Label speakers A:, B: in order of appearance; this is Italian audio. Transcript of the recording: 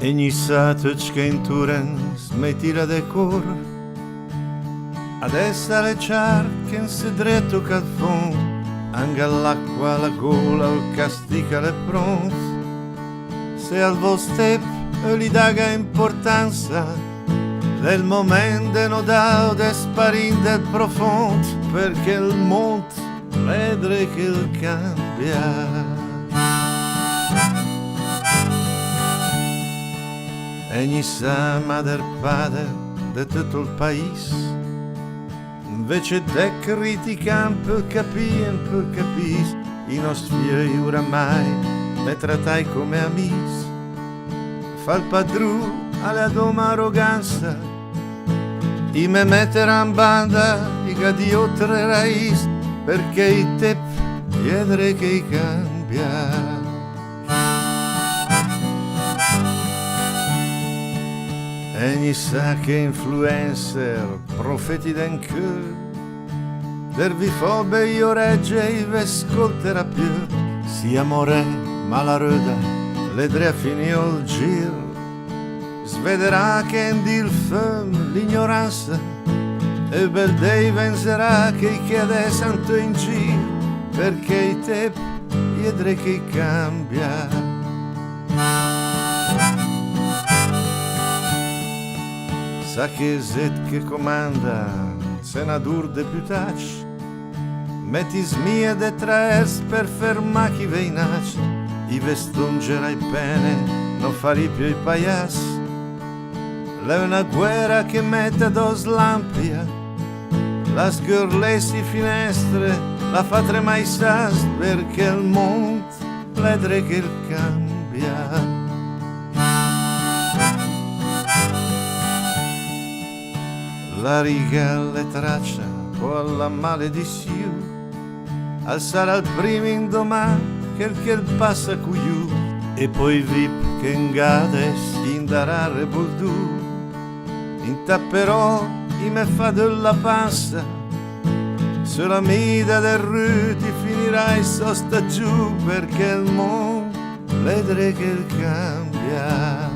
A: Egni sa tăckenturen smetira de cor. Adesso le ciarche si dretto cal fond, anche l'acqua, la gola, il castica le pront. Se al vostep li daga importanza del momento no dao de sparin del profond, perché il mont vedre che il cambia. Egni sa mader pader de tutto il país, invece de critican per capis, i nostri fiei oramai me trattai come amis. Fa il padru alla doma arroganza, i me metteran banda, i gadio tre raiz, perché i tep chiedere che i cambia. Egni sa che influencer, profeti d'encheu, dervifobe io regge i vescolterà più. Si amore malaröda, ledre a finio il gir, svederà che in dil fem l'ignoranza, e bel dei vencerà che i chiede santo in gir, perché i tep chiedre che cambia. Sa che zet che comanda, senadur deputac, metti smie de traers per ferma chi veinac, i vestungerai pene, non fari più i paias. L'è una guerra che mette dos lampia, la sgorlesi finestre, la fa tremai sas, perché il mont ledre che il cambia. La riga le traccia o alla maledizione, alzare al primo indomani che il passa cuiù, e poi vip che ingades indarare buldu, intapperò i me fa della panza, sulla mida del ruti finirai sosta giù, perché il mondo vedre che il cambia.